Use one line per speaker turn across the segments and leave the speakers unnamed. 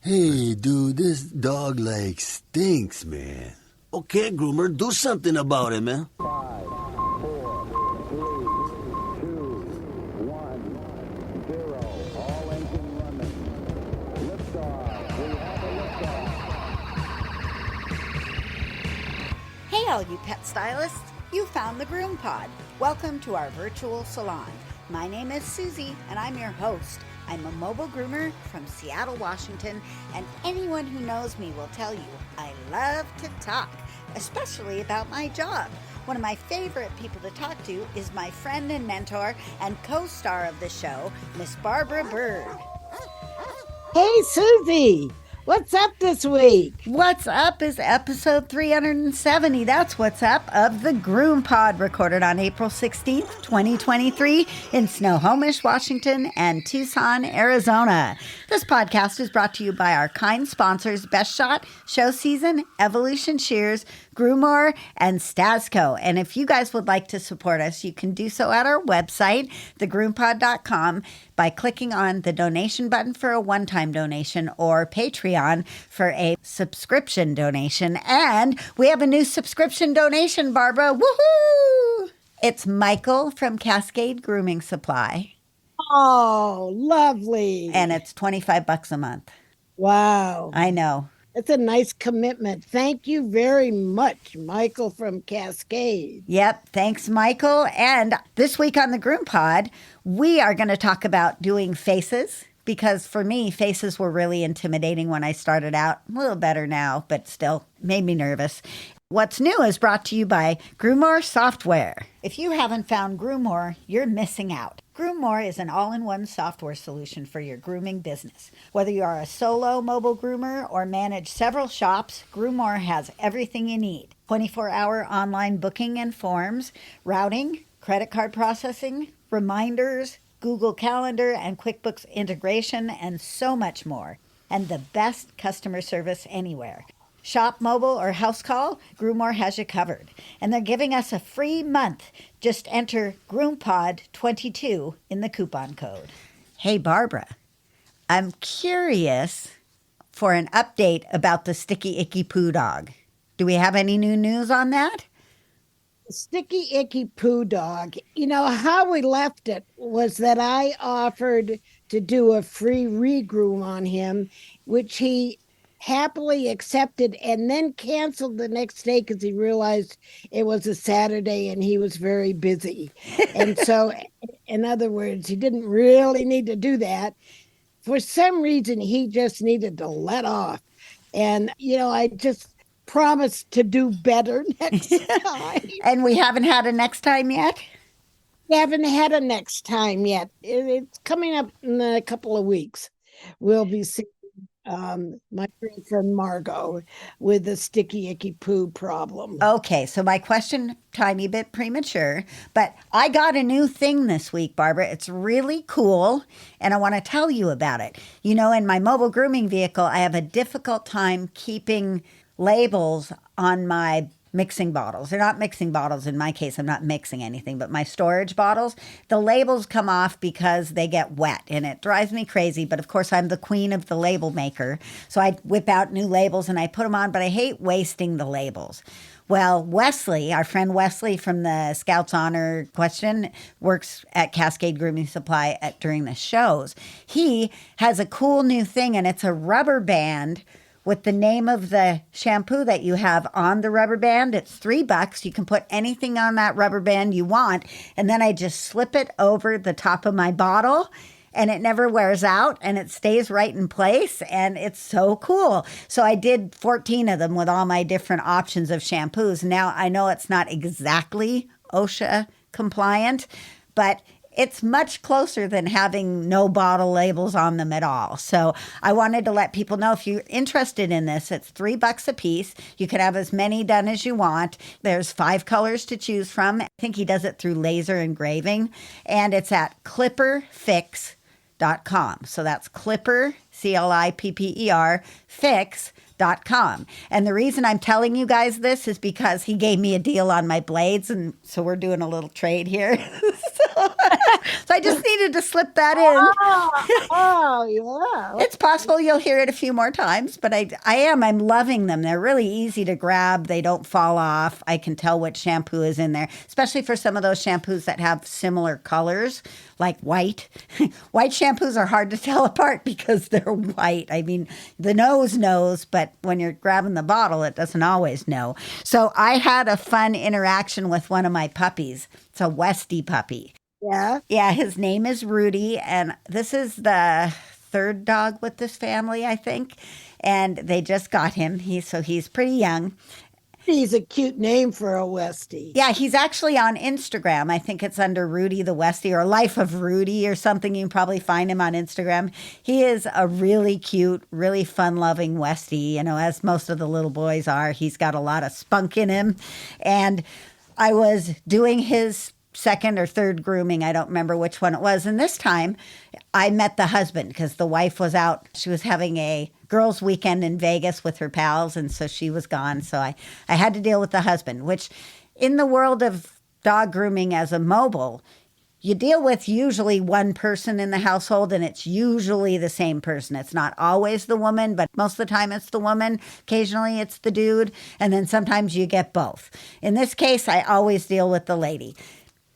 Hey, dude, this dog like stinks, man. Okay, groomer, do something about it, man.
5, 4, 3, 2, 1, 0. All engine running. Liftoff. We have a liftoff.
Hey, all you pet stylists. You found the GroomPod. Welcome to our virtual salon. My name is Susy, and I'm your host. I'm a mobile groomer from Seattle, Washington, and anyone who knows me will tell you I love to talk, especially about my job. One of my favorite people to talk to is my friend and mentor and co-star of the show, Miss Barbara Bird.
Hey, Susie, what's up this week?
What's up is episode 370. That's what's up of the GroomPod, recorded on April 16th, 2023 in Snohomish, Washington and Tucson, Arizona. This podcast is brought to you by our kind sponsors, Best Shot, Show Season, Evolution Shears, Groomor, and Stasco. And if you guys would like to support us, you can do so at our website, thegroompod.com, by clicking on the donation button for a one-time donation or Patreon for a subscription donation. And we have a new subscription donation, Barbara. Woohoo! It's Michael from Cascade Grooming Supply.
Oh, lovely.
And it's $25 a month.
Wow.
I know.
It's a nice commitment. Thank you very much, Michael from Cascade.
Yep. Thanks, Michael. And this week on the GroomPod, we are going to talk about doing faces, because for me, faces were really intimidating when I started out. A little better now, but still made me nervous. What's New is brought to you by Groomor Software. If you haven't found Groomor, you're missing out. Groomor is an all-in-one software solution for your grooming business. Whether you are a solo mobile groomer or manage several shops, Groomor has everything you need. 24-hour online booking and forms, routing, credit card processing, reminders, Google Calendar and QuickBooks integration, and so much more. And the best customer service anywhere. Shop mobile or house call, Groomor has you covered. And they're giving us a free month. Just enter GroomPod22 in the coupon code. Hey, Barbara, I'm curious for an update about the sticky icky poo dog. Do we have any new news on that?
Sticky Icky Poo Dog. You know, how we left it was that I offered to do a free regroom on him, which he happily accepted and then canceled the next day because he realized it was a Saturday and he was very busy. And so, in other words, he didn't really need to do that. For some reason, he just needed to let off. And, you know, I just promised to do better next time.
And we haven't had a next time yet?
We haven't had a next time yet. It's coming up in a couple of weeks. We'll be seeing my great friend Margot with the sticky icky poo problem.
Okay, so my question, tiny bit premature, but I got a new thing this week, Barbara. It's really cool, and I want to tell you about it. You know, in my mobile grooming vehicle, I have a difficult time keeping labels on my mixing bottles. They're not mixing bottles. In my case, I'm not mixing anything, but my storage bottles, the labels come off because they get wet and it drives me crazy. But of course, I'm the queen of the label maker. So I whip out new labels and I put them on, but I hate wasting the labels. Well, Wesley, our friend Wesley from the Scouts Honor question, works at Cascade Grooming Supply during the shows. He has a cool new thing, and it's a rubber band with the name of the shampoo that you have on the rubber band. It's $3. You can put anything on that rubber band you want. And then I just slip it over the top of my bottle and it never wears out and it stays right in place. And it's so cool. So I did 14 of them with all my different options of shampoos. Now I know it's not exactly OSHA compliant, but it's much closer than having no bottle labels on them at all. So I wanted to let people know, if you're interested in this, it's $3 a piece. You can have as many done as you want. There's 5 colors to choose from. I think he does it through laser engraving. And it's at clipperfix.com. So that's Clipper, CLIPPER, fix.com. And the reason I'm telling you guys this is because he gave me a deal on my blades. And so we're doing a little trade here. So I just needed to slip that in.
Oh, yeah.
It's possible you'll hear it a few more times, but I'm loving them. They're really easy to grab. They don't fall off. I can tell what shampoo is in there, especially for some of those shampoos that have similar colors, like white. White shampoos are hard to tell apart because they're white. I mean, the nose knows, but when you're grabbing the bottle, it doesn't always know. So I had a fun interaction with one of my puppies. It's a Westie puppy.
Yeah.
Yeah, his name is Rudy, and this is the third dog with this family, I think. And they just got him. He's pretty young.
He's a cute name for a Westie.
Yeah, he's actually on Instagram. I think it's under Rudy the Westie or Life of Rudy or something. You can probably find him on Instagram. He is a really cute, really fun-loving Westie, as most of the little boys are. He's got a lot of spunk in him. And I was doing his second or third grooming. I don't remember which one it was. And this time I met the husband because the wife was out. She was having a girls' weekend in Vegas with her pals. And so she was gone. So I had to deal with the husband, which in the world of dog grooming as a mobile, you deal with usually one person in the household, and it's usually the same person. It's not always the woman, but most of the time it's the woman. Occasionally it's the dude. And then sometimes you get both. In this case, I always deal with the lady.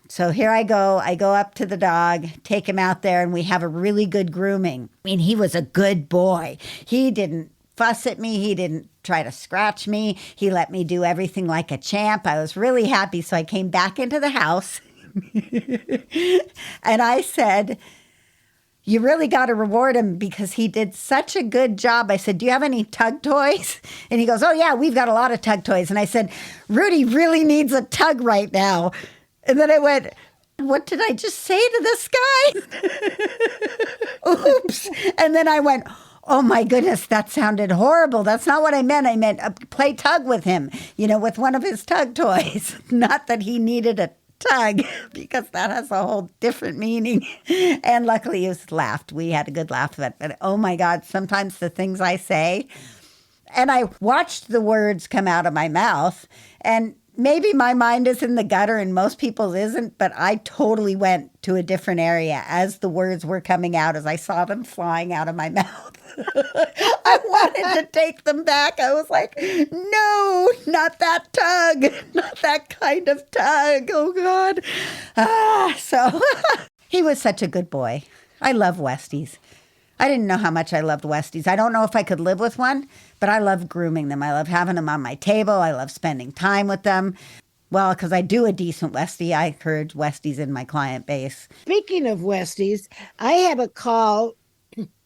So here I go. I go up to the dog, take him out there, and we have a really good grooming. I mean, he was a good boy. He didn't fuss at me. He didn't try to scratch me. He let me do everything like a champ. I was really happy. So I came back into the house and I said, you really got to reward him because he did such a good job. I said, do you have any tug toys? And he goes, oh, yeah, we've got a lot of tug toys. And I said, Rudy really needs a tug right now. And then I went, what did I just say to this guy? Oops. And then I went, oh my goodness, that sounded horrible. That's not what I meant. I meant play tug with him, with one of his tug toys. Not that he needed a tug, because that has a whole different meaning. And luckily he laughed. We had a good laugh at it. But oh my God, sometimes the things I say, and I watched the words come out of my mouth, and maybe my mind is in the gutter and most people's isn't, but I totally went to a different area as the words were coming out, as I saw them flying out of my mouth. I wanted to take them back. I was like, no, not that tug, not that kind of tug. Oh, God. So he was such a good boy. I love Westies. I didn't know how much I loved Westies. I don't know if I could live with one, but I love grooming them. I love having them on my table. I love spending time with them. Well, because I do a decent Westie. I encourage Westies in my client base.
Speaking of Westies, I have a call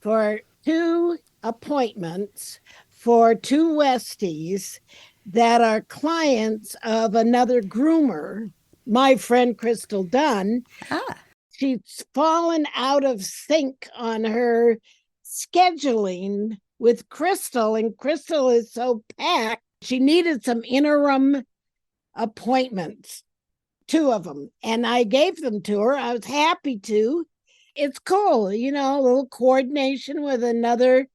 for 2 appointments for 2 Westies that are clients of another groomer, my friend Crystal Dunn. She's fallen out of sync on her scheduling with Crystal, and Crystal is so packed. She needed some interim appointments, 2 of them, and I gave them to her. I was happy to. It's cool, a little coordination with another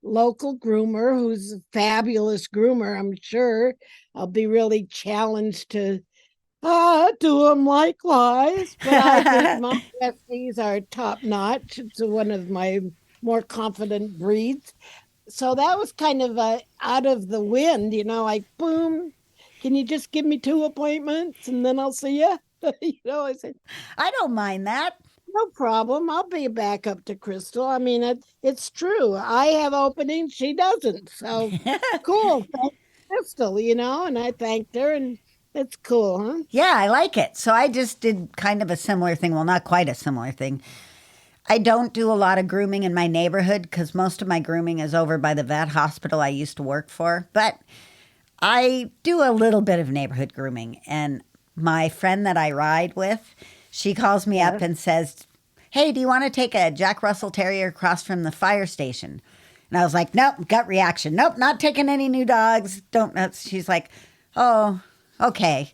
local groomer who's a fabulous groomer. I'm sure I'll be really challenged to do them likewise, but I think my Westies are top notch. It's one of my more confident breeds. So that was kind of out of the wind, like boom. Can you just give me 2 appointments and then I'll see you? I said,
I don't mind that.
no problem. I'll be a backup to Crystal. I mean, it's true. I have openings, she doesn't. So cool. Thank Crystal, and I thanked her, and it's cool, huh?
Yeah, I like it. So I just did kind of a similar thing. Well, not quite a similar thing. I don't do a lot of grooming in my neighborhood because most of my grooming is over by the vet hospital I used to work for. But I do a little bit of neighborhood grooming. And my friend that I ride with, she calls me up and says, hey, do you want to take a Jack Russell Terrier across from the fire station? And I was like, nope, gut reaction. Nope, not taking any new dogs. Don't. She's like, oh, okay.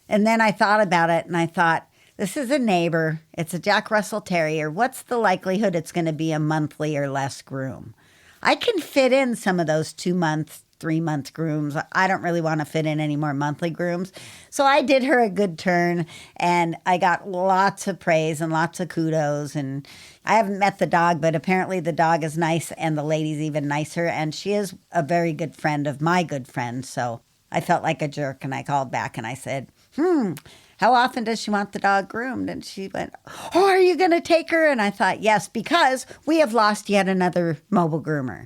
And then I thought about it and I thought, this is a neighbor. It's a Jack Russell Terrier. What's the likelihood it's going to be a monthly or less groom? I can fit in some of those 2-month 3-month grooms. I don't really want to fit in any more monthly grooms. So I did her a good turn and I got lots of praise and lots of kudos. And I haven't met the dog, but apparently the dog is nice and the lady's even nicer. And she is a very good friend of my good friend. So I felt like a jerk and I called back and I said, how often does she want the dog groomed? And she went, oh, are you going to take her? And I thought, yes, because we have lost yet another mobile groomer.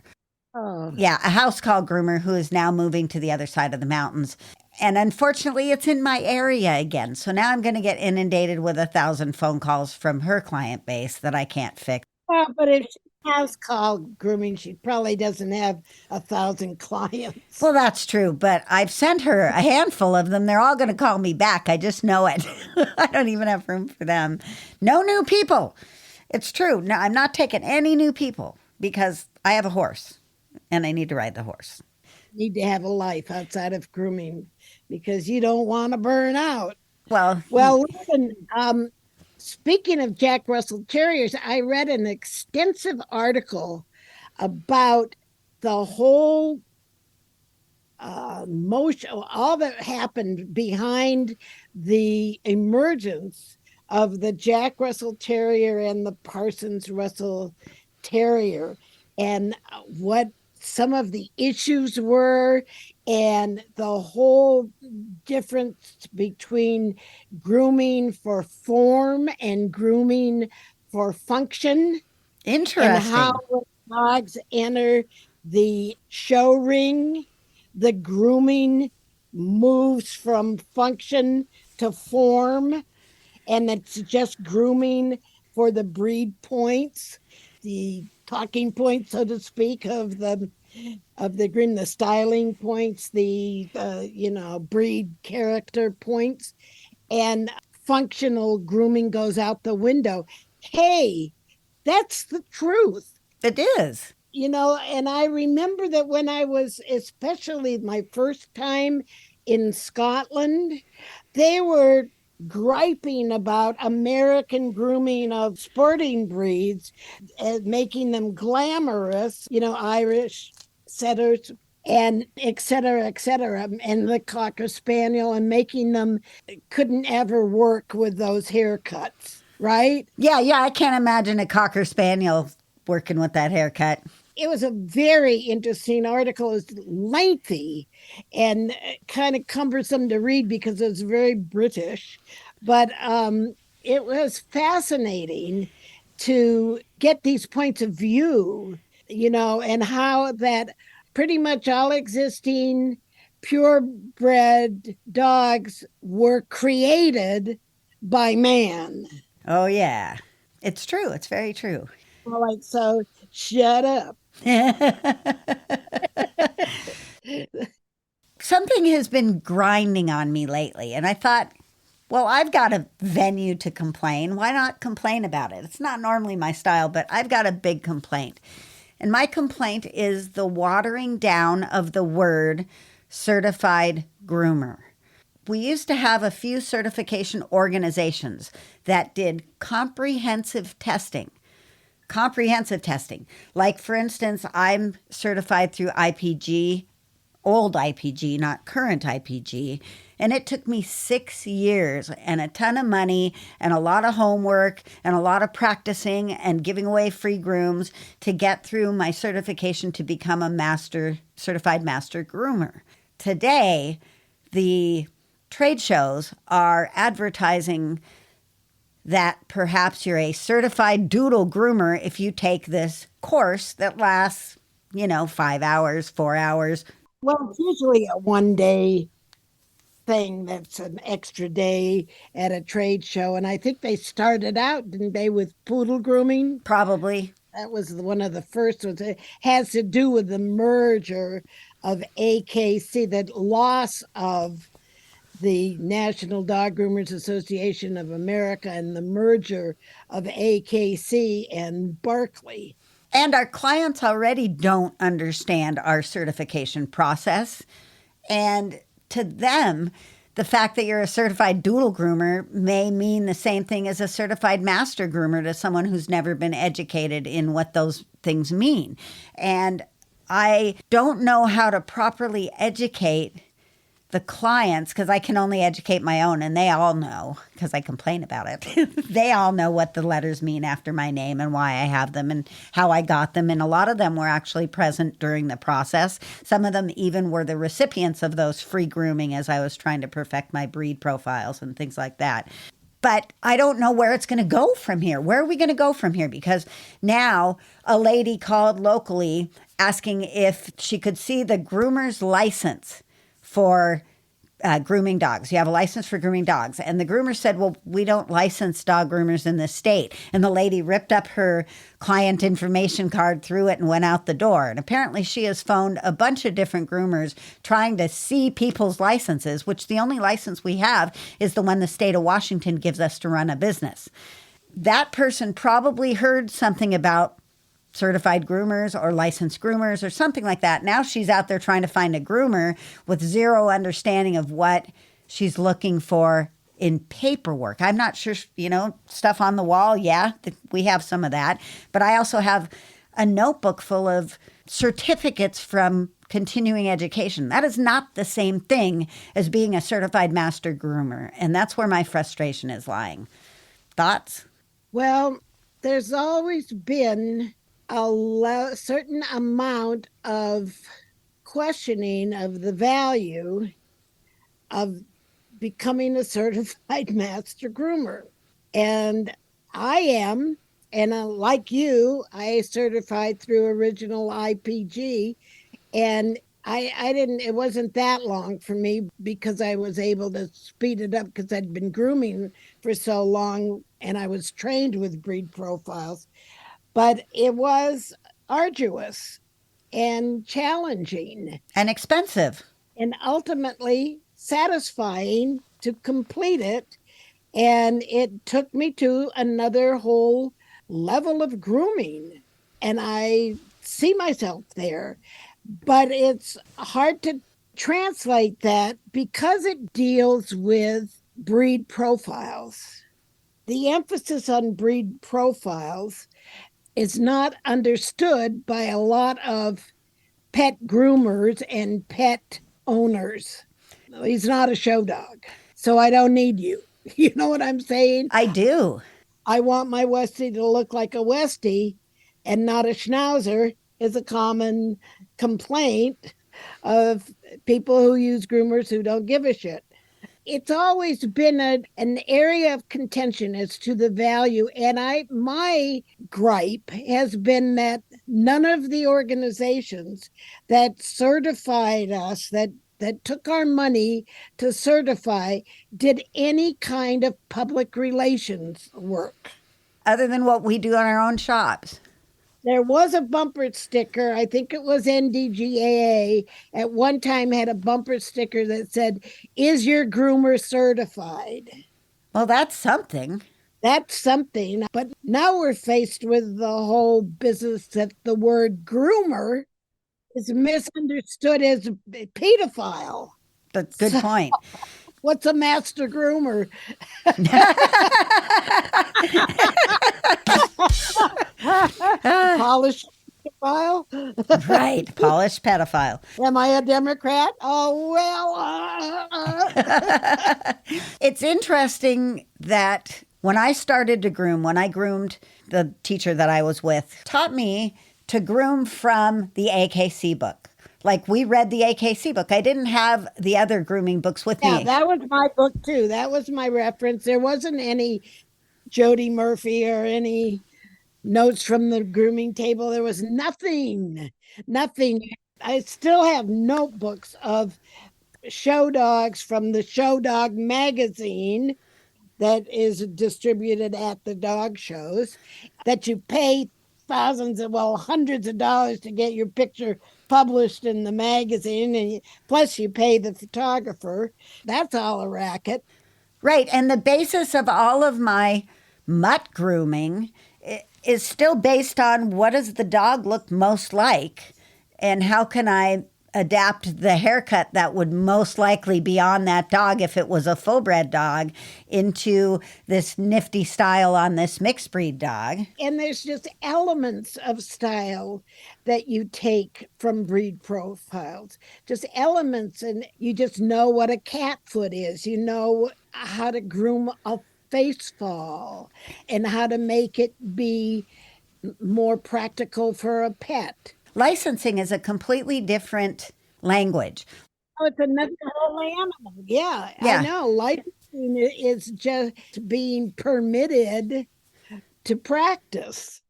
Oh,
Yeah, a house call groomer who is now moving to the other side of the mountains. And unfortunately, it's in my area again. So now I'm going to get inundated with 1,000 phone calls from her client base that I can't fix.
well, but if she has called grooming, she probably doesn't have 1,000 clients.
Well, that's true, but I've sent her a handful of them. They're all going to call me back. I just know it. I don't even have room for them. No new people. It's true. No, I'm not taking any new people because I have a horse and I need to ride the horse.
Need to have a life outside of grooming because you don't want to burn out.
Well,
Well, listen, speaking of Jack Russell Terriers, I read an extensive article about the whole motion, all that happened behind the emergence of the Jack Russell Terrier and the Parsons Russell Terrier, and what some of the issues were, and the whole difference between grooming for form and grooming for function, and
interesting.
how when dogs enter the show ring, the grooming moves from function to form, and it's just grooming for the breed points, the talking points, so to speak, of the groom, the styling points, the breed character points, and functional grooming goes out the window. Hey, that's the truth.
It is.
And I remember that when I was, especially my first time in Scotland, they were griping about American grooming of sporting breeds, making them glamorous, Irish setters and et cetera, and the Cocker Spaniel, and making them couldn't ever work with those haircuts, right?
Yeah, I can't imagine a Cocker Spaniel working with that haircut.
It was a very interesting article. It's lengthy and kind of cumbersome to read because it's very British, but it was fascinating to get these points of view, and how that pretty much all existing purebred dogs were created by man.
Oh, yeah. It's true. It's very true.
All right, so shut up.
Something has been grinding on me lately, and I thought, well, I've got a venue to complain. Why not complain about it? It's not normally my style, but I've got a big complaint. And my complaint is the watering down of the word certified groomer. We used to have a few certification organizations that did comprehensive testing. Like, for instance, I'm certified through IPG, old IPG, not current IPG. And it took me 6 years and a ton of money and a lot of homework and a lot of practicing and giving away free grooms to get through my certification to become a certified master groomer. Today, the trade shows are advertising that perhaps you're a certified doodle groomer if you take this course that lasts, 5 hours, 4 hours.
Well, it's usually a 1 day thing that's an extra day at a trade show. And I think they started out, didn't they, with poodle grooming?
Probably.
That was one of the first ones. It has to do with the merger of AKC, the loss of the National Dog Groomers Association of America and the merger of AKC and Barkley.
And our clients already don't understand our certification process. And to them, the fact that you're a certified doodle groomer may mean the same thing as a certified master groomer to someone who's never been educated in what those things mean. And I don't know how to properly educate the clients because I can only educate my own, and they all know because I complain about it. They all know what the letters mean after my name and why I have them and how I got them. And a lot of them were actually present during the process. Some of them even were the recipients of those free grooming as I was trying to perfect my breed profiles and things like that. But I don't know where it's going to go from here. Where are we going to go from here? Because now a lady called locally asking if she could see the groomer's license for grooming dogs. You have a license for grooming dogs. And the groomer said, well, we don't license dog groomers in this state. And the lady ripped up her client information card, threw it, and went out the door. And apparently she has phoned a bunch of different groomers trying to see people's licenses, which the only license we have is the one the state of Washington gives us to run a business. That person probably heard something about certified groomers or licensed groomers or something like that. Now she's out there trying to find a groomer with zero understanding of what she's looking for in paperwork. I'm not sure, stuff on the wall. Yeah, we have some of that. But I also have a notebook full of certificates from continuing education. That is not the same thing as being a certified master groomer. And that's where my frustration is lying. Thoughts?
Well, there's always been a certain amount of questioning of the value of becoming a certified master groomer. And I am, and like you, I certified through Original IPG, and I didn't, it wasn't that long for me because I was able to speed it up because I'd been grooming for so long and I was trained with breed profiles. But it was arduous and challenging
And expensive.
and ultimately satisfying to complete it. And it took me to another whole level of grooming. And I see myself there. But it's hard to translate that because it deals with breed profiles. The emphasis on breed profiles is not understood by a lot of pet groomers and pet owners. He's not a show dog, so I don't need you. You know what I'm saying?
I do.
I want my Westie to look like a Westie and not a Schnauzer is a common complaint of people who use groomers who don't give a shit. It's always been an area of contention as to the value. And my gripe has been that none of the organizations that certified us, that took our money to certify, did any kind of public relations work.
Other than what we do on our own shops.
There was a bumper sticker, I think it was NDGAA, at one time had a bumper sticker that said, "Is your groomer certified?"
Well, that's something.
That's something. But now we're faced with the whole business that the word groomer is misunderstood as pedophile.
That's a good point.
What's a master groomer? Polished pedophile?
Right. Polished pedophile.
Am I a Democrat? Oh, well.
It's interesting that when I started to groom, when I groomed, the teacher that I was with taught me to groom from the AKC book. Like, we read the AKC book. I didn't have the other grooming books with
Yeah,
me.
that was my book too. That was my reference. There wasn't any Jody Murphy or any notes from the grooming table. There was nothing. I still have notebooks of show dogs from the Show Dog magazine that is distributed at the dog shows that you pay hundreds of dollars to get your picture published in the magazine, and plus you pay the photographer. That's all a racket.
Right. And the basis of all of my mutt grooming is still based on what does the dog look most like and how can I adapt the haircut that would most likely be on that dog if it was a full bred dog into this nifty style on this mixed breed dog.
And there's just elements of style that you take from breed profiles, just elements, and you just know what a cat foot is. You know how to groom a face fall and how to make it be more practical for a pet.
Licensing is a completely different language.
Oh, it's another whole animal. Yeah,
Yeah.
I know. Licensing is just being permitted to practice.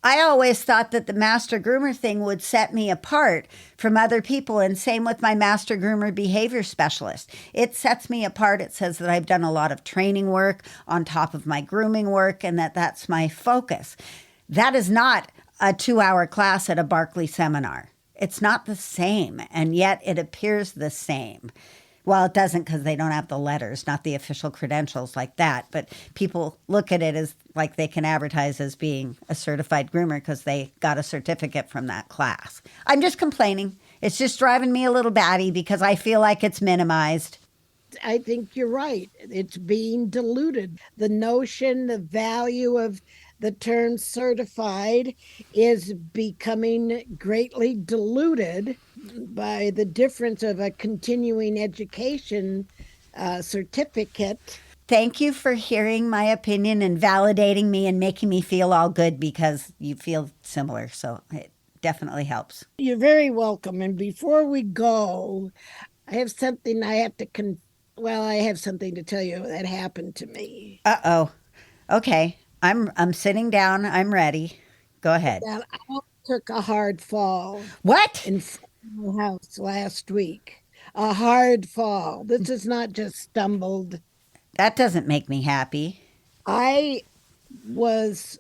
I always thought that the master groomer thing would set me apart from other people, and same with my master groomer behavior specialist. It sets me apart. It says that I've done a lot of training work on top of my grooming work and that that's my focus. That is not a 2-hour class at a Barkley seminar. It's not the same, and yet it appears the same. Well, it doesn't because they don't have the letters, not the official credentials like that. But people look at it as like they can advertise as being a certified groomer because they got a certificate from that class. I'm just complaining. It's just driving me a little batty because I feel like it's minimized.
I think you're right. It's being diluted. The notion, the value of the term certified is becoming greatly diluted by the difference of a continuing education certificate.
Thank you for hearing my opinion and validating me and making me feel all good because you feel similar. So it definitely helps.
You're very welcome. And before we go, I have something I have to I have something to tell you that happened to me.
Uh-oh. Okay. I'm sitting down. I'm ready. Go ahead.
That I took a hard fall
What?
in front of my house last week. A hard fall. This is not just stumbled.
That doesn't make me happy.
I was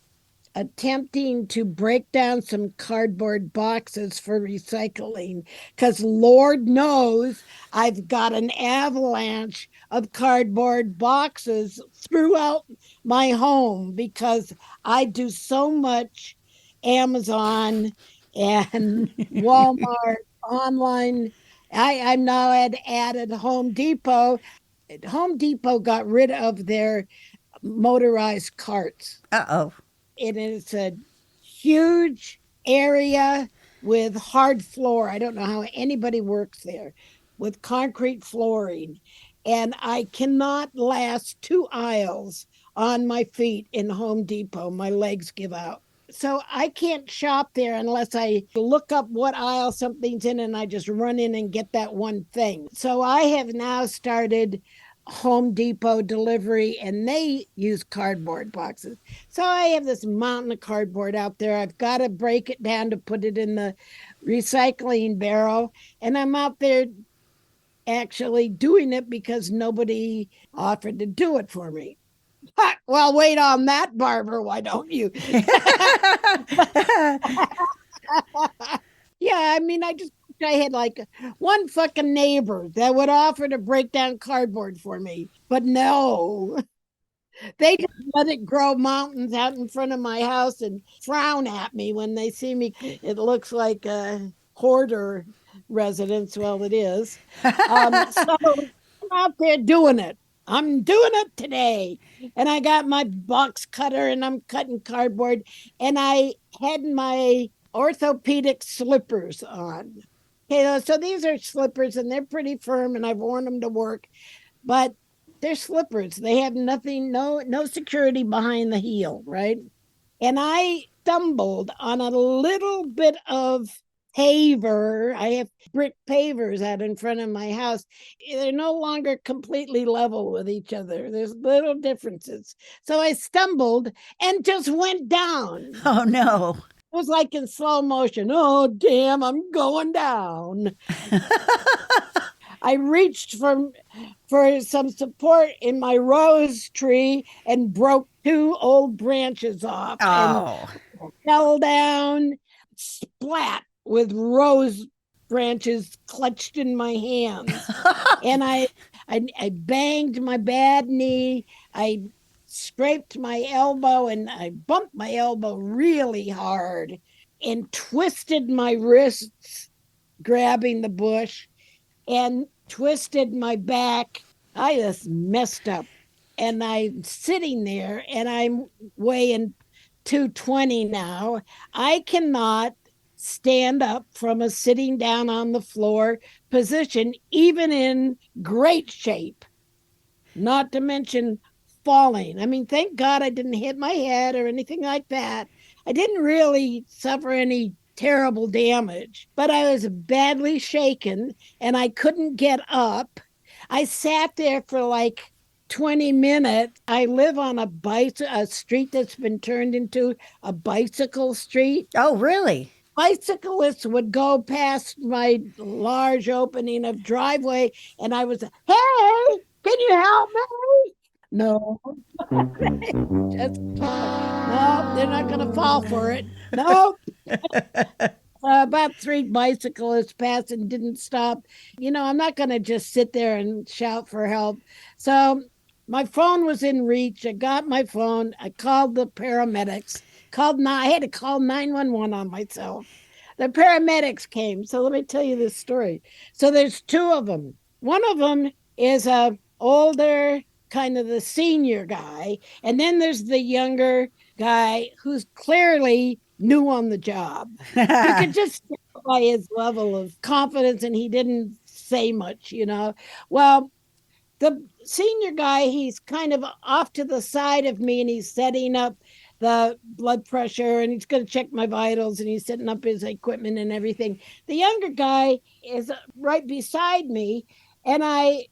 attempting to break down some cardboard boxes for recycling because Lord knows I've got an avalanche of cardboard boxes throughout my home because I do so much Amazon and Walmart online. I'm now added Home Depot. Home Depot got rid of their motorized carts.
Uh-oh.
It is a huge area with hard floor. I don't know how anybody works there with concrete flooring. And I cannot last 2 aisles on my feet in Home Depot. My legs give out. So I can't shop there unless I look up what aisle something's in and I just run in and get that one thing. So I have now started Home Depot delivery and they use cardboard boxes. So I have this mountain of cardboard out there. I've got to break it down to put it in the recycling barrel. And I'm out there actually doing it because nobody offered to do it for me. Well, wait on that, Barbara. Why don't you? Yeah, I mean, I had like one fucking neighbor that would offer to break down cardboard for me, but no, they just let it grow mountains out in front of my house and frown at me when they see me. It looks like a hoarder residence. Well, it is. So I'm out there doing it. I'm doing it today. And I got my box cutter and I'm cutting cardboard. And I had my orthopedic slippers on. Okay, so these are slippers and they're pretty firm and I've worn them to work, but they're slippers. They have nothing, no security behind the heel, right? And I stumbled on a little bit of paver. I have brick pavers out in front of my house. They're no longer completely level with each other. There's little differences. So I stumbled and just went down.
Oh, no.
It was like in slow motion. Oh, damn, I'm going down. I reached for some support in my rose tree and broke 2 old branches off
Oh.
and fell down, splat with rose branches clutched in my hands. And I banged my bad knee. I scraped my elbow and I bumped my elbow really hard and twisted my wrists grabbing the bush and twisted my back. I just messed up. And I'm sitting there and I'm weighing 220 now. I cannot stand up from a sitting down on the floor position, even in great shape, not to mention falling. I mean, thank God I didn't hit my head or anything like that. I didn't really suffer any terrible damage, but I was badly shaken and I couldn't get up. I sat there for like 20 minutes. I live on a street that's been turned into a bicycle street.
Oh, really?
Bicyclists would go past my large opening of driveway, and I was, hey, can you help me? No, just no, they're not going to fall for it. No, about three bicyclists passed and didn't stop. I'm not going to just sit there and shout for help. So my phone was in reach. I got my phone. I called the paramedics. I had to call 911 on myself. The paramedics came. So let me tell you this story. So there's two of them. One of them is a older, kind of the senior guy, and then there's the younger guy who's clearly new on the job. You could just tell by his level of confidence, and he didn't say much. Well, the senior guy, he's kind of off to the side of me and he's setting up the blood pressure and he's going to check my vitals and he's setting up his equipment and everything. The younger guy is right beside me and I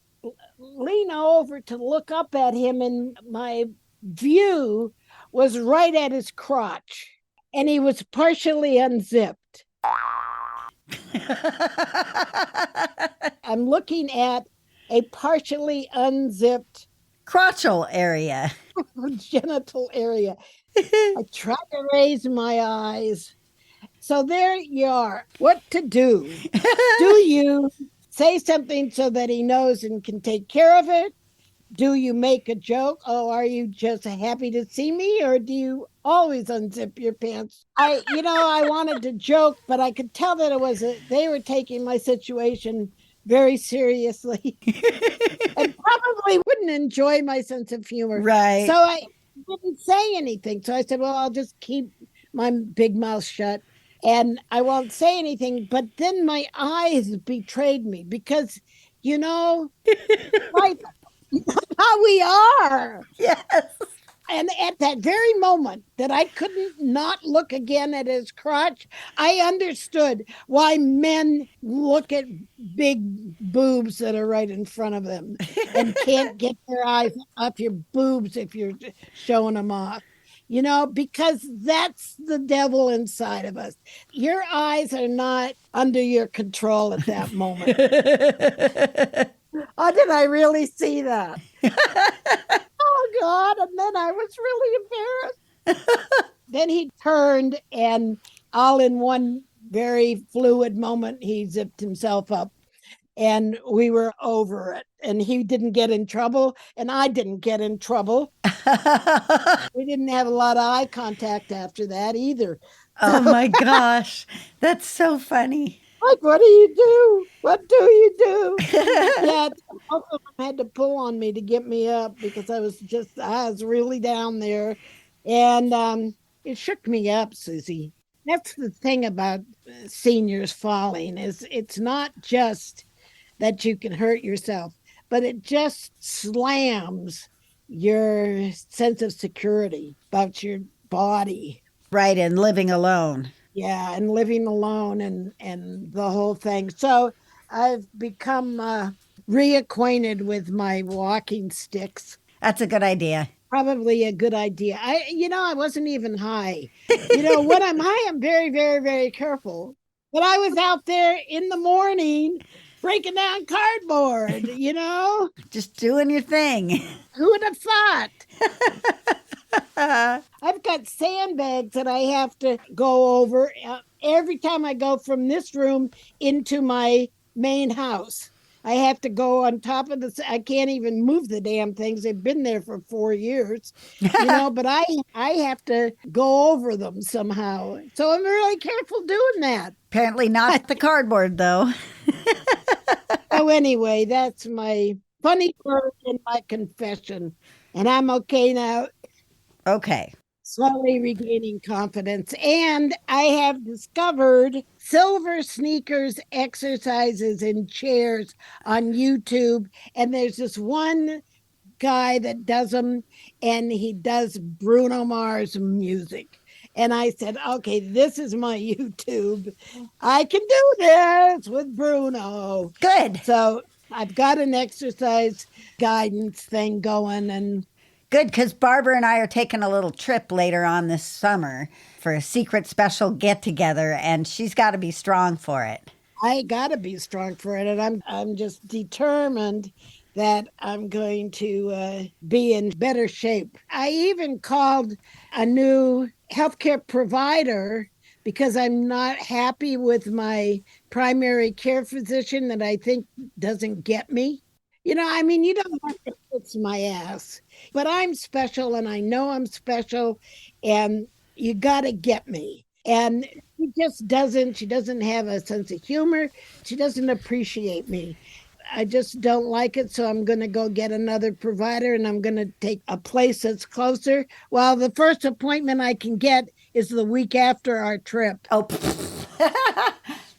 lean over to look up at him and my view was right at his crotch and he was partially unzipped. I'm looking at a partially unzipped
Crotchal area.
genital area. I tried to raise my eyes. So there you are. What to do? Do you say something so that he knows and can take care of it? Do you make a joke? Oh, are you just happy to see me? Or do you always unzip your pants? I wanted to joke, but I could tell that they were taking my situation very seriously and probably wouldn't enjoy my sense of humor.
Right.
So I didn't say anything. So I said, well, I'll just keep my big mouth shut and I won't say anything. But then my eyes betrayed me because, like how we are.
Yes.
And at that very moment that I couldn't not look again at his crotch, I understood why men look at big boobs that are right in front of them and can't get their eyes off your boobs if you're showing them off. Because that's the devil inside of us. Your eyes are not under your control at that moment. Oh, did I really see that? Oh, God. And then I was really embarrassed. Then he turned and all in one very fluid moment, he zipped himself up and we were over it. And he didn't get in trouble and I didn't get in trouble. We didn't have a lot of eye contact after that either.
Oh my gosh. That's so funny.
Like, what do you do? What do you do? Yeah, both of them had to pull on me to get me up because I was really down there. And it shook me up, Susy. That's the thing about seniors falling is it's not just that you can hurt yourself, but it just slams your sense of security about your body.
Right. And living alone.
Yeah, and living alone and the whole thing. So I've become reacquainted with my walking sticks.
That's a good idea.
Probably a good idea. I wasn't even high. When I'm high, I'm very, very, very careful. But I was out there in the morning breaking down cardboard,
Just doing your thing.
Who would have thought? I've got sandbags that I have to go over every time I go from this room into my main house. I have to go on top of this. I can't even move the damn things. They've been there for 4 years, but I have to go over them somehow. So I'm really careful doing that.
Apparently not the cardboard, though.
So anyway, that's my funny part in my confession. And I'm okay now,
Okay.
slowly regaining confidence. And I have discovered silver sneakers exercises in chairs on YouTube. And there's this one guy that does them, and he does Bruno Mars music. And I said, okay, this is my YouTube. I can do this with Bruno.
Good.
So I've got an exercise guidance thing going, and
Good, because Barbara and I are taking a little trip later on this summer for a secret special get together, and she's got to be strong for it.
I got to be strong for it. And I'm just determined that I'm going to be in better shape. I even called a new healthcare provider because I'm not happy with my primary care physician that I think doesn't get me. You don't have to fix my ass, but I'm special and I know I'm special, and you got to get me. And she doesn't have a sense of humor. She doesn't appreciate me. I just don't like it. So I'm going to go get another provider, and I'm going to take a place that's closer. Well, the first appointment I can get is the week after our trip.
Oh,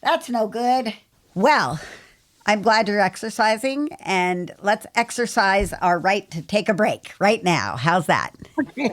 that's no good. Well, I'm glad you're exercising, and let's exercise our right to take a break right now. How's that?
Okay.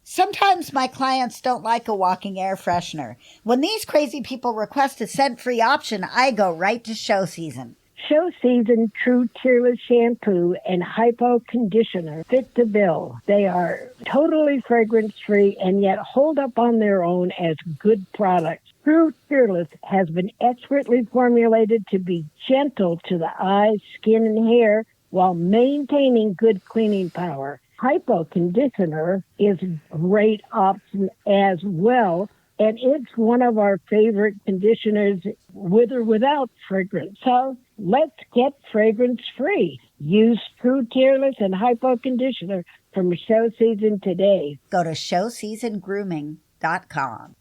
Sometimes my clients don't like a walking air freshener. When these crazy people request a scent-free option, I go right to Show Season.
Show Season True Tearless Shampoo and Hypo Conditioner fit the bill. They are totally fragrance-free and yet hold up on their own as good products. True Tearless has been expertly formulated to be gentle to the eyes, skin, and hair while maintaining good cleaning power. Hypo Conditioner is a great option as well, and it's one of our favorite conditioners with or without fragrance. So let's get fragrance-free. Use True Tearless and Hypo Conditioner from Show Season today.
Go to showseasongrooming.com.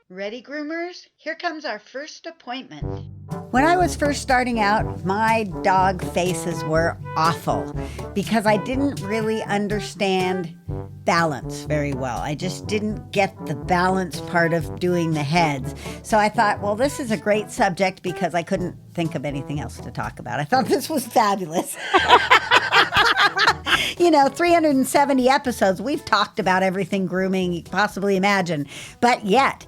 Ready, groomers? Here comes our first appointment. When I was first starting out, my dog faces were awful because I didn't really understand balance very well. I just didn't get the balance part of doing the heads. So I thought, well, this is a great subject because I couldn't think of anything else to talk about. I thought this was fabulous. 370 episodes, we've talked about everything grooming you could possibly imagine. But yet,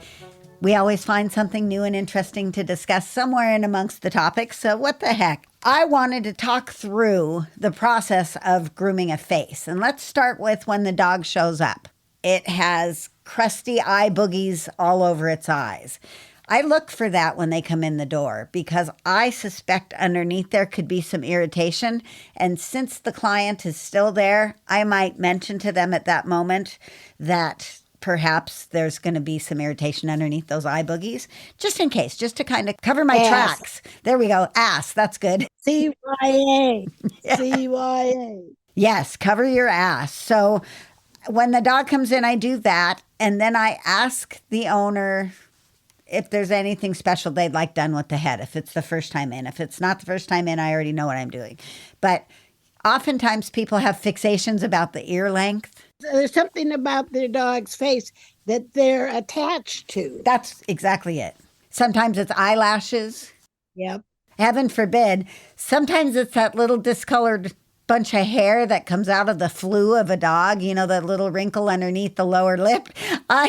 we always find something new and interesting to discuss somewhere in amongst the topics, so what the heck? I wanted to talk through the process of grooming a face. And let's start with when the dog shows up. It has crusty eye boogies all over its eyes. I look for that when they come in the door because I suspect underneath there could be some irritation. And since the client is still there, I might mention to them at that moment that perhaps there's going to be some irritation underneath those eye boogies, just in case, just to kind of cover my tracks. There we go. Ass. That's good.
CYA. CYA.
Yes, cover your ass. So when the dog comes in, I do that. And then I ask the owner if there's anything special they'd like done with the head, if it's the first time in. If it's not the first time in, I already know what I'm doing. But oftentimes people have fixations about the ear length.
There's something about their dog's face that they're attached to.
That's exactly it. Sometimes it's eyelashes.
Yep.
Heaven forbid. Sometimes it's that little discolored bunch of hair that comes out of the flue of a dog, that little wrinkle underneath the lower lip. I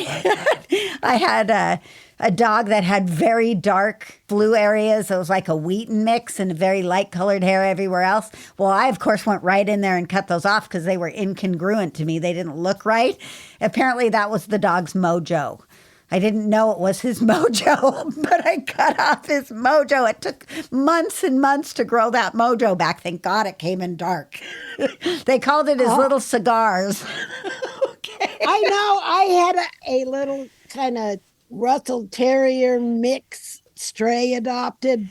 had a dog that had very dark flue areas. It was like a Wheaton mix and very light colored hair everywhere else. Well, I, of course, went right in there and cut those off because they were incongruent to me. They didn't look right. Apparently, that was the dog's mojo. I didn't know it was his mojo, but I cut off his mojo. It took months and months to grow that mojo back. Thank God it came in dark. They called it his little cigars. Okay.
I know. I had a little kind of Russell Terrier mix stray adopted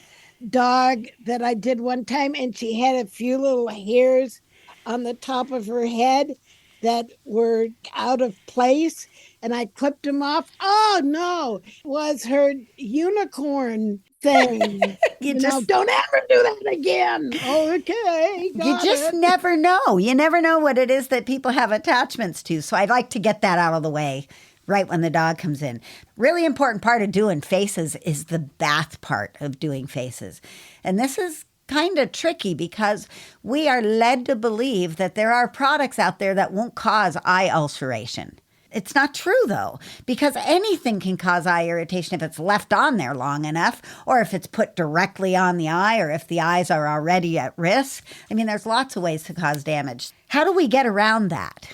dog that I did one time, and she had a few little hairs on the top of her head that were out of place, and I clipped them off. Oh no, it was her unicorn thing.
You just
Don't ever do that again. Okay,
You
got
just
it.
never know. You never know what it is that people have attachments to. So I'd like to get that out of the way right when the dog comes in. Really important part of doing faces is the bath part of doing faces. And this is kind of tricky because we are led to believe that there are products out there that won't cause eye ulceration. It's not true, though, because anything can cause eye irritation if it's left on there long enough, or if it's put directly on the eye, or if the eyes are already at risk. I mean, there's lots of ways to cause damage. How do we get around that?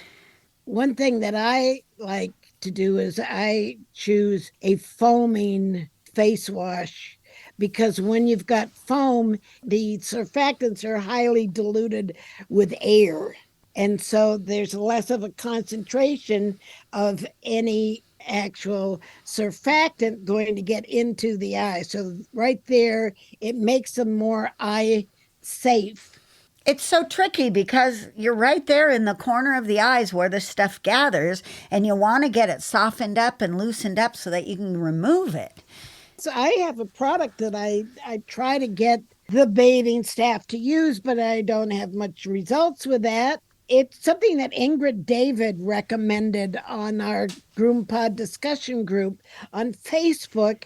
One thing that I like to do is I choose a foaming face wash because when you've got foam, the surfactants are highly diluted with air. And so there's less of a concentration of any actual surfactant going to get into the eye. So right there, it makes them more eye safe.
It's so tricky because you're right there in the corner of the eyes where this stuff gathers, and you want to get it softened up and loosened up so that you can remove it.
So I have a product that I try to get the bathing staff to use, but I don't have much results with that. It's something that Ingrid David recommended on our GroomPod discussion group on Facebook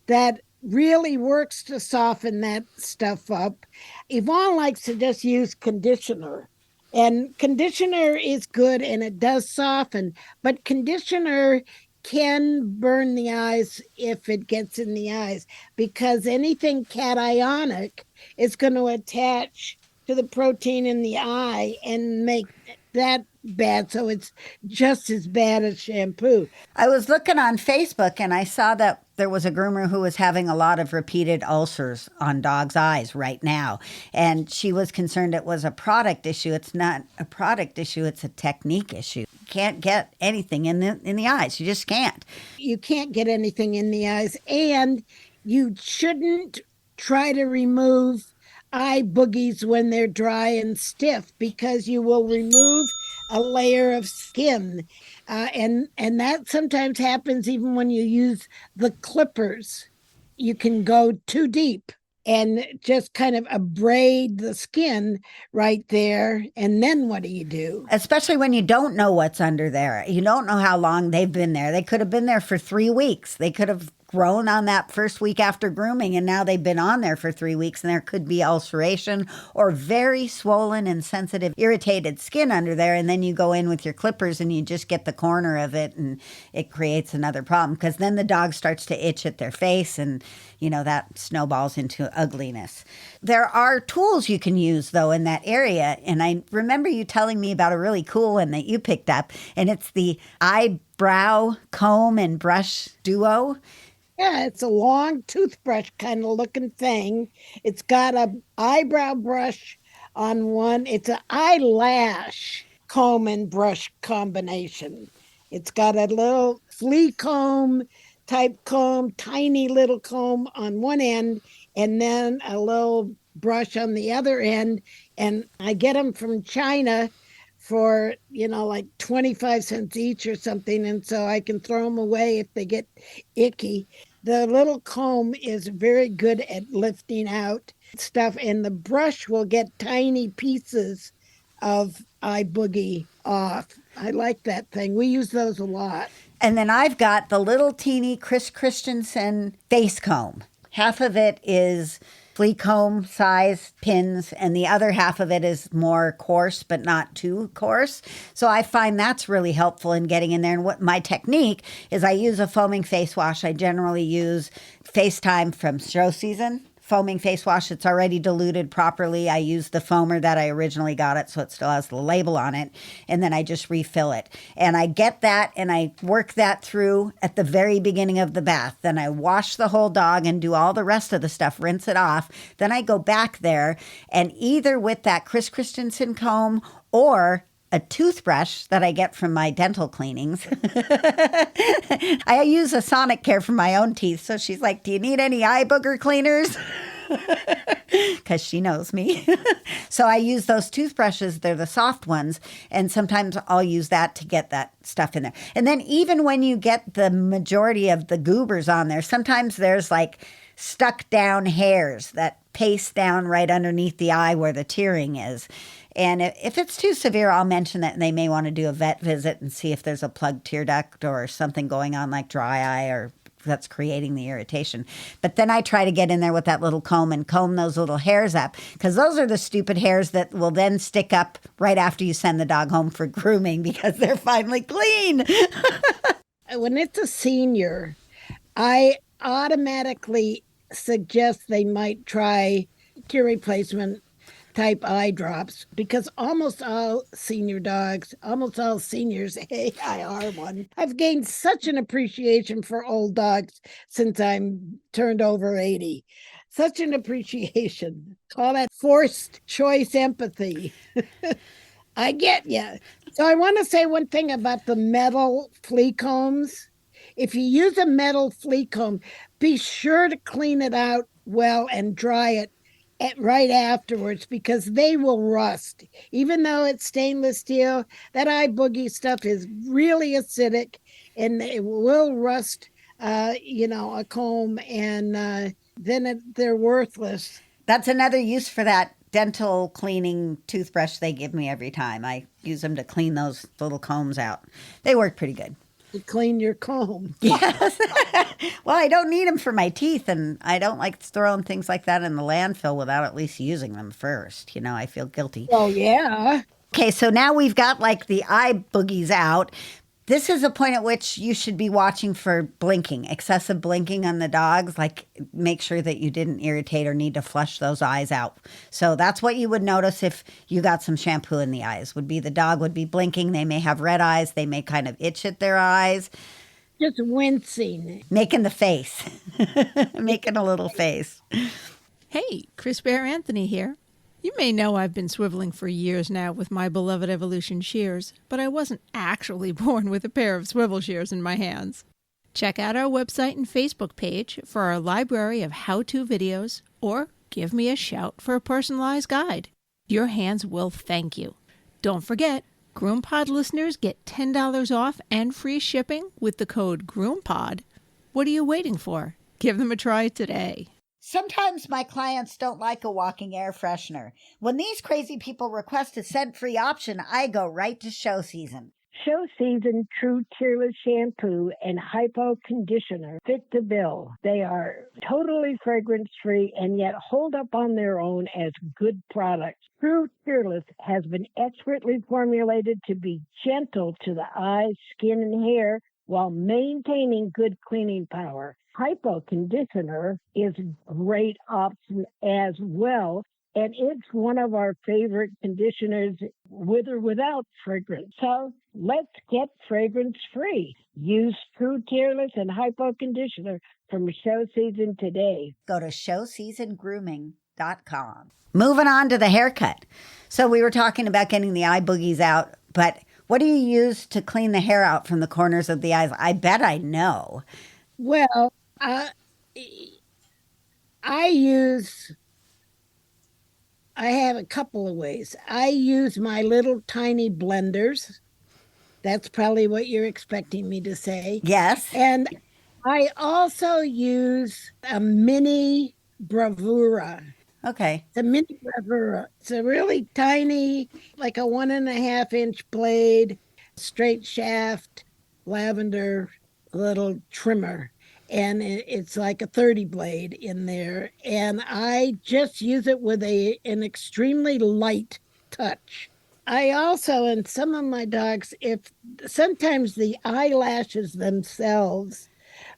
that really works to soften that stuff up. Yvonne likes to just use conditioner. And conditioner is good and it does soften, but conditioner can burn the eyes if it gets in the eyes because anything cationic is going to attach to the protein in the eye and make that bad. So it's just as bad as shampoo.
I was looking on Facebook and I saw that there was a groomer who was having a lot of repeated ulcers on dogs' eyes right now. And she was concerned it was a product issue. It's not a product issue, it's a technique issue. You can't get anything in the eyes. You just can't.
You can't get anything in the eyes, and you shouldn't try to remove eye boogies when they're dry and stiff because you will remove a layer of skin. And that sometimes happens even when you use the clippers. You can go too deep and just kind of abrade the skin right there. And then what do?
Especially when you don't know what's under there. You don't know how long they've been there. They could have been there for 3 weeks. They could have grown on that first week after grooming, and now they've been on there for 3 weeks, and there could be ulceration or very swollen and sensitive, irritated skin under there. And then you go in with your clippers and you just get the corner of it, and it creates another problem because then the dog starts to itch at their face, and that snowballs into ugliness. There are tools you can use, though, in that area. And I remember you telling me about a really cool one that you picked up, and it's the eyebrow comb and brush duo.
Yeah, it's a long toothbrush kind of looking thing. It's got a eyebrow brush on one. It's an eyelash comb and brush combination. It's got a little flea comb type comb, tiny little comb on one end, and then a little brush on the other end. And I get them from China for, like 25 cents each or something. And so I can throw them away if they get icky. The little comb is very good at lifting out stuff, and the brush will get tiny pieces of eye boogie off. I like that thing. We use those a lot.
And then I've got the little teeny Chris Christensen face comb. Half of it is flea comb size pins, and the other half of it is more coarse, but not too coarse. So I find that's really helpful in getting in there. And what my technique is, I use a foaming face wash. I generally use FaceTime from Show Season foaming face wash. It's already diluted properly. I use the foamer that I originally got it, so it still has the label on it, and then I just refill it. And I get that and I work that through at the very beginning of the bath. Then I wash the whole dog and do all the rest of the stuff, rinse it off. Then I go back there and either with that Chris Christensen comb or a toothbrush that I get from my dental cleanings. I use a Sonic Care for my own teeth. So she's like, do you need any eye booger cleaners? Because she knows me. So I use those toothbrushes. They're the soft ones. And sometimes I'll use that to get that stuff in there. And then even when you get the majority of the goobers on there, sometimes there's like stuck down hairs that paste down right underneath the eye where the tearing is. And if it's too severe, I'll mention that they may want to do a vet visit and see if there's a plugged tear duct or something going on like dry eye or that's creating the irritation. But then I try to get in there with that little comb and comb those little hairs up, because those are the stupid hairs that will then stick up right after you send the dog home for grooming because they're finally clean.
When it's a senior, I automatically suggest they might try tear replacement type eye drops, because almost all seniors, hey, I are one. I've gained such an appreciation for old dogs since I'm turned over 80. Such an appreciation. Call that forced choice empathy. I get you. So I want to say one thing about the metal flea combs. If you use a metal flea comb, be sure to clean it out well and dry it right afterwards, because they will rust. Even though it's stainless steel, that eye boogie stuff is really acidic and it will rust, a comb, and then they're worthless.
That's another use for that dental cleaning toothbrush they give me every time. I use them to clean those little combs out. They work pretty good.
To clean your comb.
Yes. Well, I don't need them for my teeth, and I don't like throwing things like that in the landfill without at least using them first. I feel guilty.
Oh, yeah.
Okay, so now we've got like the eye boogies out. This is a point at which you should be watching for blinking, excessive blinking on the dogs. Like, make sure that you didn't irritate or need to flush those eyes out. So that's what you would notice if you got some shampoo in the eyes. The dog would be blinking. They may have red eyes. They may kind of itch at their eyes.
Just wincing.
Making the face. Making a little face.
Hey, Chris Bear Anthony here. You may know I've been swiveling for years now with my beloved Evolution shears, but I wasn't actually born with a pair of swivel shears in my hands. Check out our website and Facebook page for our library of how-to videos, or give me a shout for a personalized guide. Your hands will thank you. Don't forget, GroomPod listeners get $10 off and free shipping with the code GroomPod. What are you waiting for? Give them a try today.
Sometimes my clients don't like a walking air freshener. When these crazy people request a scent-free option, I go right to Show Season.
Show Season True Tearless Shampoo and Hypo Conditioner fit the bill. They are totally fragrance-free and yet hold up on their own as good products. True Tearless has been expertly formulated to be gentle to the eyes, skin, and hair while maintaining good cleaning power. Hypo Conditioner is a great option as well, and it's one of our favorite conditioners with or without fragrance. So let's get fragrance-free. Use True Tearless and Hypo Conditioner from Show Season today.
Go to showseasongrooming.com. Moving on to the haircut. So we were talking about getting the eye boogies out, but what do you use to clean the hair out from the corners of the eyes? I bet I know.
Well, I have a couple of ways. I use my little tiny blenders. That's probably what you're expecting me to say.
Yes.
And I also use a mini bravura.
Okay.
The mini bravura. It's a really tiny, like a 1.5-inch blade, straight shaft, lavender little trimmer. And it's like a 30 blade in there. And I just use it with an extremely light touch. I also, and some of my dogs, if sometimes the eyelashes themselves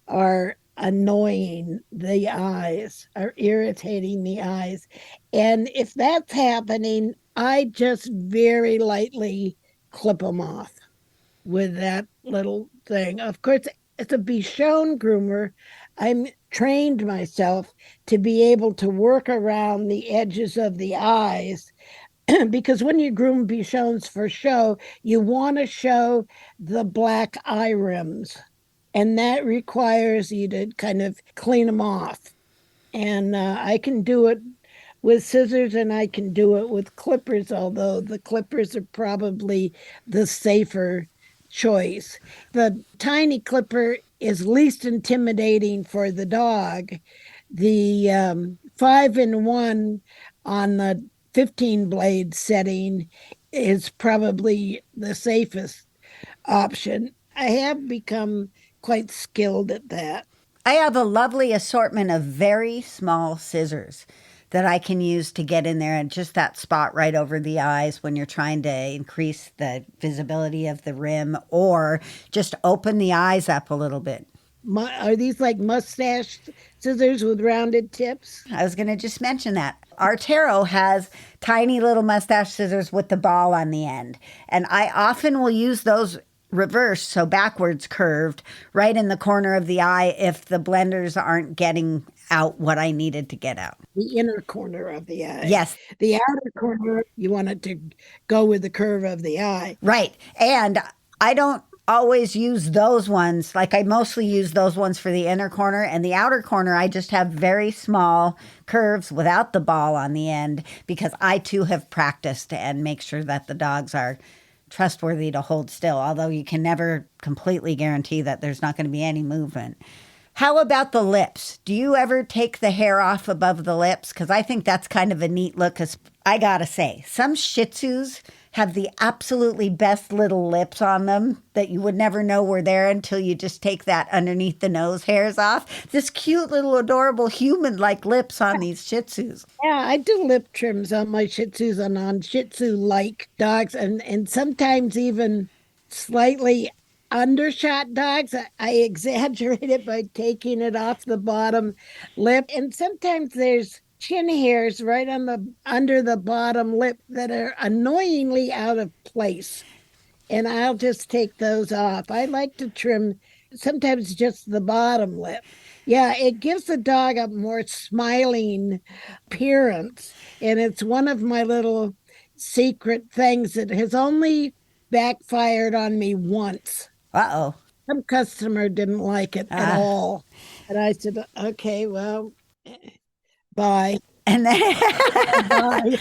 are annoying the eyes, are irritating the eyes. And if that's happening, I just very lightly clip them off with that little thing. Of course, as a Bichon groomer, I'm trained myself to be able to work around the edges of the eyes because when you groom Bichons for show, you want to show the black eye rims, and that requires you to kind of clean them off. And I can do it with scissors and I can do it with clippers, although the clippers are probably the safer choice. The tiny clipper is least intimidating for the dog. The 5-in-1 on the 15 blade setting is probably the safest option. I have become quite skilled at that.
I have a lovely assortment of very small scissors that I can use to get in there and just that spot right over the eyes when you're trying to increase the visibility of the rim or just open the eyes up a little bit.
Are these like mustache scissors with rounded tips?
I was going to just mention that. Our Tarot has tiny little mustache scissors with the ball on the end. And I often will use those reversed, so backwards curved, right in the corner of the eye if the blenders aren't getting out what I needed to get out.
The inner corner of the eye.
Yes.
The outer corner, you want it to go with the curve of the eye.
Right. And I don't always use those ones. Like I mostly use those ones for the inner corner, and the outer corner I just have very small curves without the ball on the end because I too have practiced and make sure that the dogs are trustworthy to hold still, although you can never completely guarantee that there's not going to be any movement. How about the lips? Do you ever take the hair off above the lips? Because I think that's kind of a neat look. Because I gotta say, some Shih Tzus have the absolutely best little lips on them that you would never know were there until you just take that underneath the nose hairs off. This cute little adorable human-like lips on these Shih Tzus.
Yeah, I do lip trims on my Shih Tzus and on Shih Tzu-like dogs, and sometimes even slightly undershot dogs. I exaggerate it by taking it off the bottom lip, and sometimes there's chin hairs right on the under the bottom lip that are annoyingly out of place, and I'll just take those off. I like to trim sometimes just the bottom lip. Yeah, it gives the dog a more smiling appearance, and it's one of my little secret things that has only backfired on me once.
Uh-oh.
Some customer didn't like it at all, and I said, okay, well, bye.
And then,
Bye.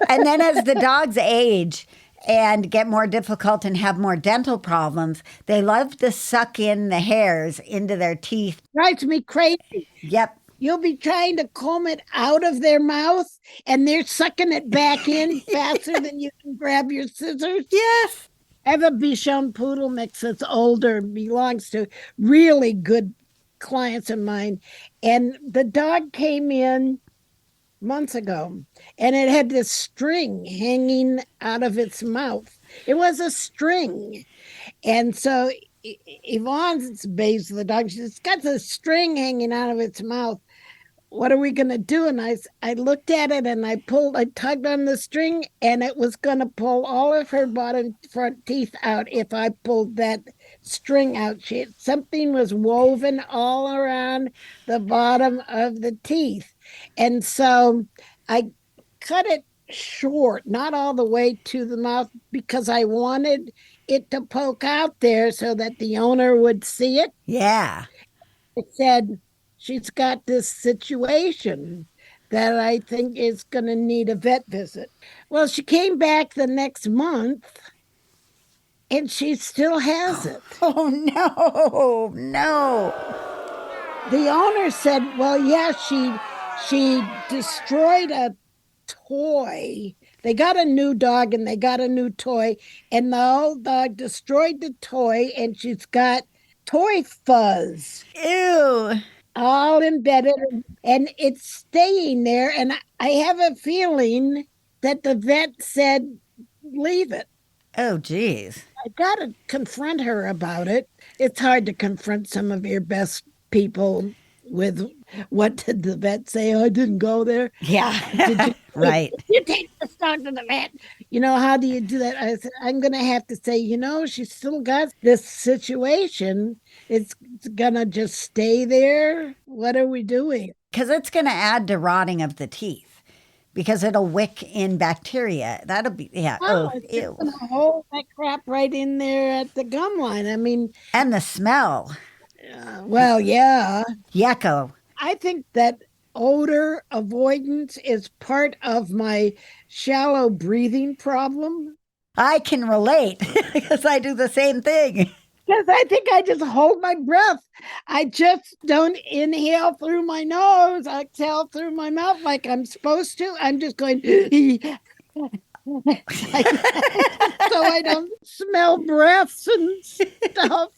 and then as the dogs age and get more difficult and have more dental problems, they love to suck in the hairs into their teeth.
Drives me crazy.
Yep.
You'll be trying to comb it out of their mouth, and they're sucking it back in faster than you can grab your scissors.
Yes.
I have a Bichon Poodle mix that's older, belongs to really good clients of mine. And the dog came in months ago, and it had this string hanging out of its mouth. It was a string. And so Yvonne's based the dog. She's got the string hanging out of its mouth. What are we going to do? And I looked at it and I tugged on the string, and it was going to pull all of her bottom front teeth out if I pulled that string out. Something was woven all around the bottom of the teeth. And so I cut it short, not all the way to the mouth, because I wanted it to poke out there so that the owner would see it.
Yeah.
It said, she's got this situation that I think is going to need a vet visit. Well, she came back the next month and she still has it.
Oh, no, no.
The owner said, well, yeah, she destroyed a toy. They got a new dog and they got a new toy, and the old dog destroyed the toy, and she's got toy fuzz.
Ew.
All embedded, and it's staying there. And I have a feeling that the vet said, leave it.
Oh, geez.
I got to confront her about it. It's hard to confront some of your best people with what did the vet say? Oh, I didn't go there.
Yeah. Right.
You take this dog to the vet. How do you do that? I said, I'm going to have to say, she's still got this situation. It's going to just stay there. What are we doing?
Because it's going to add to rotting of the teeth. because it'll wick in bacteria. That'll be, yeah.
Oh,
Oh,
it's just
ew.
gonna hold that crap right in there at the gum line. I mean,
And the smell.
well, yeah.
Yucko.
I think that odor avoidance is part of my shallow breathing problem.
I can relate because I do the same thing.
Because I think I just hold my breath. I just don't inhale through my nose, I exhale through my mouth like I'm supposed to. I'm just going, so I don't smell breaths and stuff.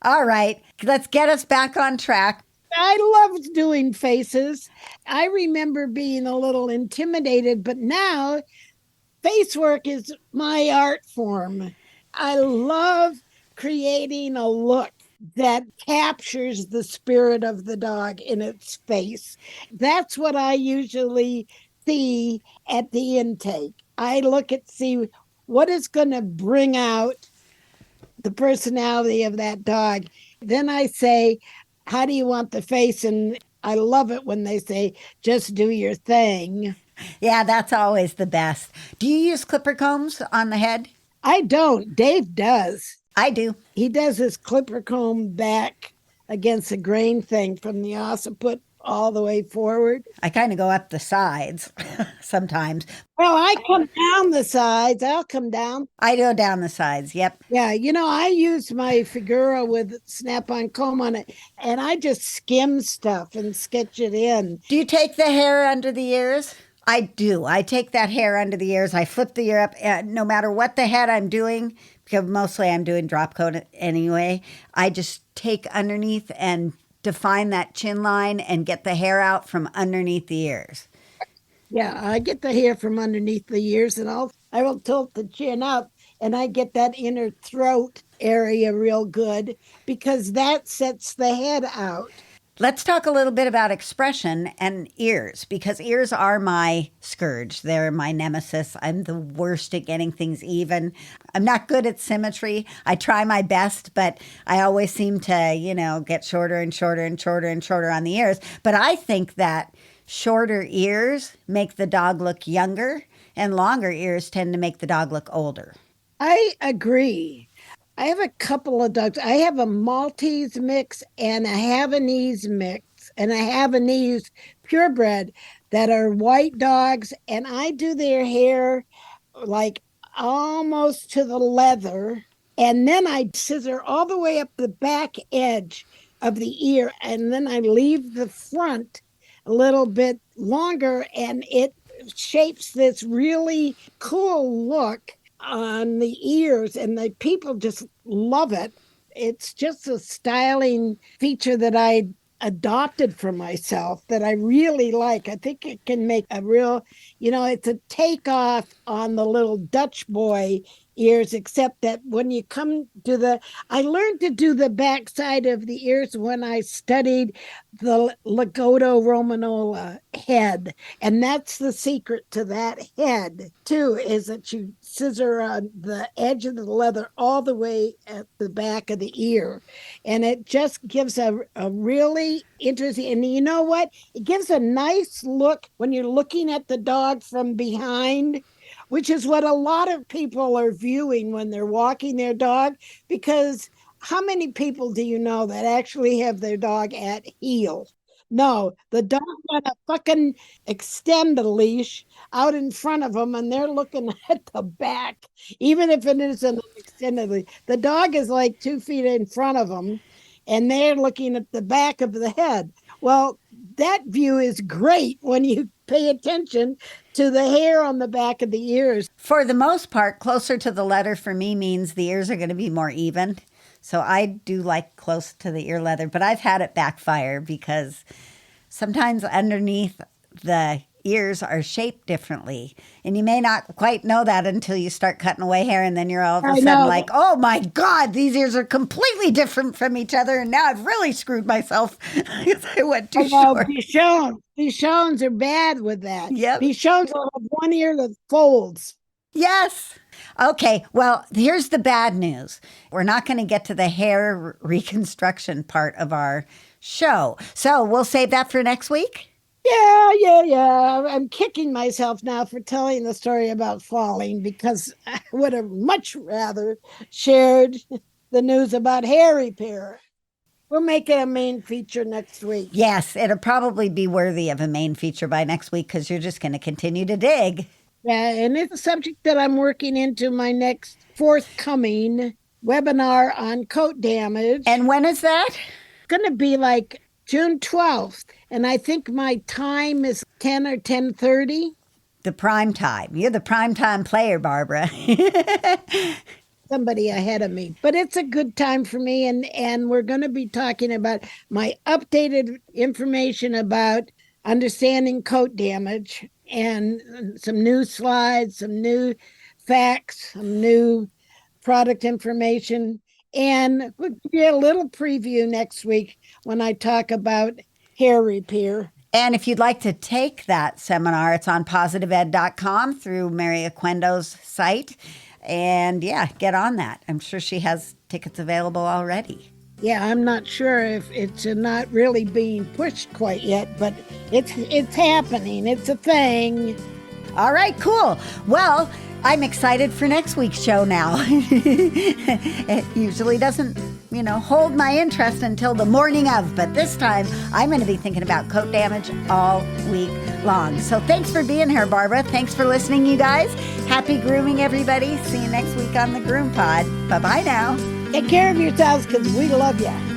All right, let's get us back on track.
I loved doing faces. I remember being a little intimidated, but now face work is my art form. I love creating a look that captures the spirit of the dog in its face. That's what I usually see at the intake. I look at see what is going to bring out the personality of that dog. Then I say, how do you want the face? And I love it when they say, just do your thing.
Yeah, that's always the best. Do you use clipper combs on the head?
I don't. Dave does.
I do.
He does his clipper comb back against the grain thing from the occiput all the way forward.
I kind of go up the sides sometimes.
Well, I come down the sides. I'll come down.
I go down the sides. Yep.
Yeah, I use my Figura with snap-on comb on it, and I just skim stuff and sketch it in.
Do you take the hair under the ears? I do. I take that hair under the ears. I flip the ear up. No matter what the head I'm doing, because mostly I'm doing drop coat anyway, I just take underneath and define that chin line and get the hair out from underneath the ears.
Yeah, I get the hair from underneath the ears, and I will tilt the chin up, and I get that inner throat area real good because that sets the head out.
Let's talk a little bit about expression and ears, because ears are my scourge. They're my nemesis. I'm the worst at getting things even. I'm not good at symmetry. I try my best, but I always seem to, get shorter and shorter and shorter and shorter on the ears. But I think that shorter ears make the dog look younger, and longer ears tend to make the dog look older.
I agree. I have a couple of dogs. I have a Maltese mix and a Havanese mix and a Havanese purebred that are white dogs. And I do their hair like almost to the leather. And then I scissor all the way up the back edge of the ear. And then I leave the front a little bit longer, and it shapes this really cool look on the ears, and the people just love it. It's just a styling feature that I adopted for myself that I really like. I think it can make a real, it's a takeoff on the little Dutch boy ears, except that when you come to I learned to do the backside of the ears when I studied the Lagotto Romanola head. And that's the secret to that head, too, is that you scissor on the edge of the leather all the way at the back of the ear. And it just gives a really interesting, and you know what? It gives a nice look when you're looking at the dog from behind, which is what a lot of people are viewing when they're walking their dog. Because how many people do you know that actually have their dog at heel? No, the dog's gonna fucking extend the leash out in front of them, and they're looking at the back, even if it isn't an extended leash. The dog is like 2 feet in front of them, and they're looking at the back of the head. Well, that view is great when you pay attention to the hair on the back of the ears.
For the most part, closer to the leather for me means the ears are going to be more even. So I do like close to the ear leather, but I've had it backfire because sometimes underneath the ears are shaped differently. And you may not quite know that until you start cutting away hair, and then you're all of a sudden like, oh my God, these ears are completely different from each other. And now I've really screwed myself because I went too short.
Bichons are bad with that.
Yep.
Bichons will have one ear that folds.
Yes. Okay, well, here's the bad news. We're not going to get to the hair reconstruction part of our show. So we'll save that for next week?
Yeah. I'm kicking myself now for telling the story about falling because I would have much rather shared the news about hair repair. We'll make it a main feature next week.
Yes, it'll probably be worthy of a main feature by next week because you're just going to continue to dig.
Yeah, and it's a subject that I'm working into my next forthcoming webinar on coat damage.
And when is that?
It's going to be like June 12th, and I think my time is 10 or 10:30.
The prime time. You're the prime time player, Barbara.
Somebody ahead of me, but it's a good time for me, and we're going to be talking about my updated information about understanding coat damage and some new slides, some new facts, some new product information, and we'll give you a little preview next week when I talk about hair repair.
And if you'd like to take that seminar, it's on positiveed.com through Mary Aquendo's site. And yeah, get on that. I'm sure she has tickets available already.
Yeah, I'm not sure if it's not really being pushed quite yet, but it's happening. It's a thing.
All right, cool. Well, I'm excited for next week's show now. It usually doesn't, hold my interest until the morning of, but this time I'm going to be thinking about coat damage all week long. So thanks for being here, Barbara. Thanks for listening, you guys. Happy grooming, everybody. See you next week on the GroomPod. Bye-bye now.
Take care of yourselves because we love you.